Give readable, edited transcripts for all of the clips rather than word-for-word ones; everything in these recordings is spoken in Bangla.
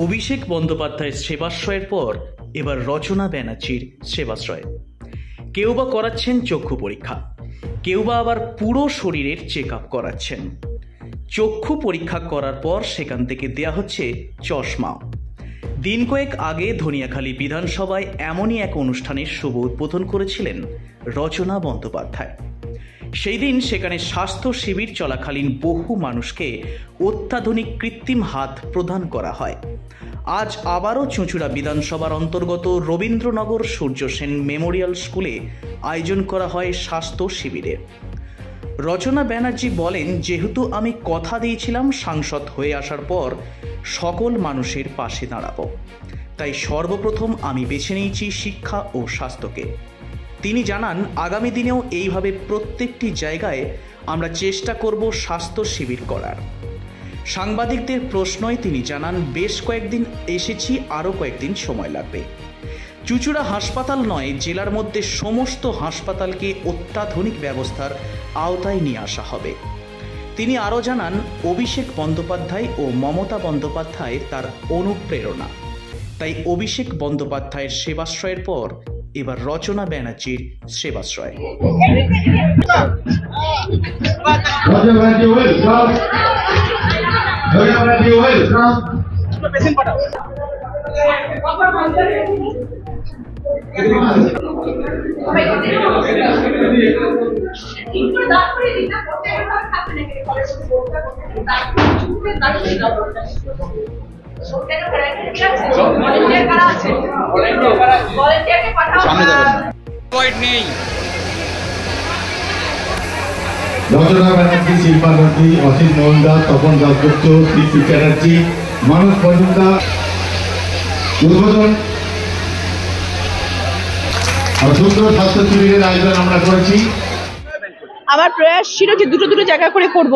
অভিষেক বন্দ্যোপাধ্যায়ের সেবাশ্রয়ের পর এবার রচনা ব্যানার্জির সেবাশ্রয়। কেউ বা করাচ্ছেন চক্ষু পরীক্ষা, কেউ বা আবার পুরো শরীরের চেক আপ করাচ্ছেন। চক্ষু পরীক্ষা করার পর সেখান থেকে দেয়া হচ্ছে চশমা। দিন কয়েক আগে ধনিয়াখালী বিধানসভায় এমনই এক অনুষ্ঠানের শুভ উদ্বোধন করেছিলেন রচনা বন্দ্যোপাধ্যায়। সেই দিন সেখানে স্বাস্থ্য শিবির চলাকালীন বহু মানুষকে অত্যাধুনিক কৃত্রিম হাত প্রদান করা হয়। আজ আবারও চুঁচুড়া বিধানসভার অন্তর্গত রবীন্দ্রনগর সূর্য সেন মেমোরিয়াল স্কুলে আয়োজন করা হয় স্বাস্থ্য শিবিরের। রচনা ব্যানার্জি বলেন, যেহেতু আমি কথা দিয়েছিলাম সাংসদ হয়ে আসার পর সকল মানুষের পাশে দাঁড়াবো, তাই সর্বপ্রথম আমি বেছে নিয়েছি শিক্ষা ও স্বাস্থ্যকে। তিনি জানান, আগামী দিনেও এইভাবে প্রত্যেকটি জায়গায় আমরা চেষ্টা করব স্বাস্থ্য শিবির করার। সাংবাদিকদের প্রশ্নয় তিনি জানান, বেশ কয়েকদিন এসেছি, আরও কয়েকদিন সময় লাগবে। চুঁচুড়া হাসপাতাল নয়, জেলার মধ্যে সমস্ত হাসপাতালকে অত্যাধুনিক ব্যবস্থার আওতায় নিয়ে আসা হবে। তিনি আরও জানান, অভিষেক বন্দ্যোপাধ্যায় ও মমতা বন্দ্যোপাধ্যায় তার অনুপ্রেরণা, তাই অভিষেক বন্দ্যোপাধ্যায়ের সেবাশ্রয়ের পর এবার রচনা ব্যানার্জির সেবাশ্রয়। রচনা ব্যানার্জি, শিল্পা নন্দী, অসিত মহলদার, তপন দাসগুপ্ত, শ্রী চ্যাটার্জি, মানস মজুমদার উদ্বোধন সুন্দর স্বাস্থ্য শিবিরের আয়োজন আমরা করেছি। আমার প্রয়াস ছিল যে দুটো জায়গা করে করব,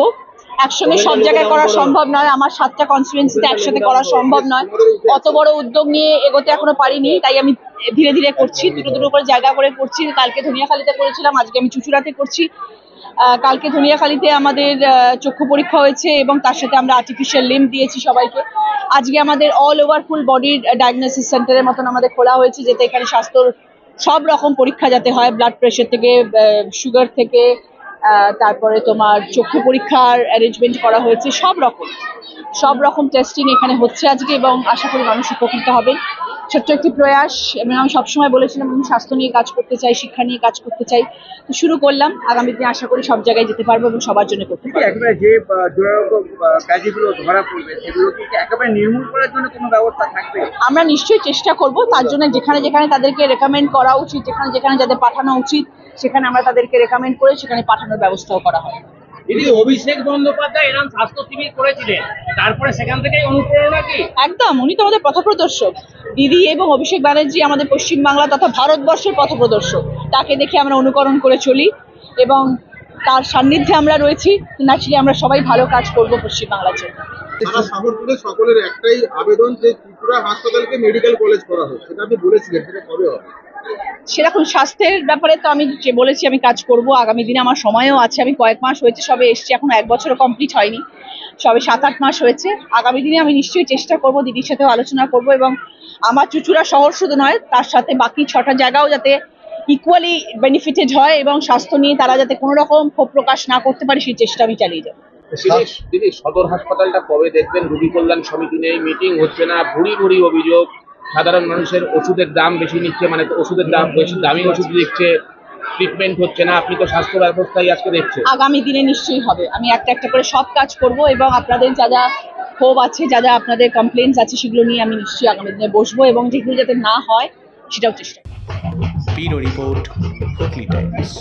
একসঙ্গে সব জায়গায় করা সম্ভব নয়, আমার 7টা কনস্টিটুয়েন্সিতে একসাথে করা সম্ভব নয়। অত বড় উদ্যোগ নিয়ে এগোতে এখনো পারিনি, তাই আমি ধীরে ধীরে করছি, দুটো করে জায়গা করে করছি। কালকে ধনিয়াখালীতে করেছিলাম, আজকে আমি চুঁচুড়াতে করছি। কালকে ধনিয়াখালীতে আমাদের চক্ষু পরীক্ষা হয়েছে এবং তার সাথে আমরা আর্টিফিশিয়াল লিম্ব দিয়েছি সবাইকে। আজকে আমাদের অল ওভার ফুল বডির ডায়াগনোসিস সেন্টারের মতন আমাদের খোলা হয়েছে, যেটা এখানে স্বাস্থ্যর সব রকম পরীক্ষা যাতে হয়, ব্লাড প্রেশার থেকে সুগার থেকে তারপরে তোমার চক্ষু পরীক্ষার অ্যারেঞ্জমেন্ট করা হয়েছে। সব রকম টেস্টিং এখানে হচ্ছে আজকে এবং আশা করি মানুষ উপকৃত হবেন। ছোট্ট একটি প্রয়াস, এবং আমি সবসময় বলেছিলাম আমি স্বাস্থ্য নিয়ে কাজ করতে চাই, শিক্ষা নিয়ে কাজ করতে চাই, তো শুরু করলাম। আগামী দিনে আশা করি সব জায়গায় যেতে পারবো এবং সবার জন্য করতে পারবো। একেবারে যে দুরারোগ্য কাজগুলো ধরা পড়বে সেগুলো কি একেবারে নির্মূল করার জন্য কোনো ব্যবস্থা থাকবে? আমরা নিশ্চয়ই চেষ্টা করব, তার জন্য যেখানে তাদেরকে রেকমেন্ড করা উচিত, যেখানে যাদের পাঠানো উচিত সেখানে আমরা তাদেরকে রেকমেন্ড করে সেখানে পাঠানোর ব্যবস্থাও করা হয়। দিদি, অভিষেক বন্দ্যোপাধ্যায় এরকম স্বাস্থ্য শিবির করেছিলেন, তারপরে সেখান থেকেই অনুপ্রেরণা কি? একদম, উনি তো আমাদের পথপ্রদর্শক। দিদি এবং অভিষেক ব্যানার্জি আমাদের পশ্চিমবাংলা তথা ভারতবর্ষের পথপ্রদর্শক। তাকে দেখে আমরা অনুকরণ করে চলি এবং তার সান্নিধ্যে আমরা রয়েছি। ন্যাচুরালি আমরা সবাই ভালো কাজ করবো পশ্চিমবাংলার জন্য। সকলের একটাই আবেদন যে ত্রিপুরা হাসপাতালকে মেডিকেল কলেজ করা হোক, সেটা আপনি বলেছিলেন, সেটা কবে হবে? সেরকম স্বাস্থ্যের ব্যাপারে তো আমি যে বলেছি আমি কাজ করব। আগামী দিনে আমার সময়ও আছে, আমি কয়েক মাস হয়েছে সবে এসছি, এখন 1 বছরও কমপ্লিট হয়নি, সবে 7-8 মাস হয়েছে। আগামী দিনে আমি নিশ্চয়ই চেষ্টা করব, দিদির সাথেও আলোচনা করব এবং আমার চুঁচুড়া শহর শুধু নয়, তার সাথে বাকি 6টা জায়গাও যাতে ইকুয়ালি বেনিফিটেড হয় এবং স্বাস্থ্য নিয়ে তারা যাতে কোনো রকম ক্ষোভ প্রকাশ না করতে পারে সেই চেষ্টা আমি চালিয়ে যাবো। দিদি, সদর হাসপাতালটা কবে দেখবেন? রোগী কল্যাণ সমিতি নেই, মিটিং হচ্ছে না, ভুরি অভিযোগ, সাধারণ মানুষের ওষুধের দাম বেশি নিচ্ছে, মানে ওষুধের দাম বেশি, দামি ওষুধ দিচ্ছে, ট্রিটমেন্ট হচ্ছে না। আপনি তো স্বাস্থ্য ব্যবস্থায় আজকে দেখছেন। আগামী দিনে নিশ্চয়ই হবে, আমি একটা করে সব কাজ করব এবং আপনাদের যা ক্ষোভ আছে, যা আপনাদের কমপ্লেন্টস আছে সেগুলো নিয়ে আমি নিশ্চয়ই আগামী দিনে বসবো এবং যেগুলো যাতে না হয় সেটাও চেষ্টা করব। Bureau report, Hooghly Times.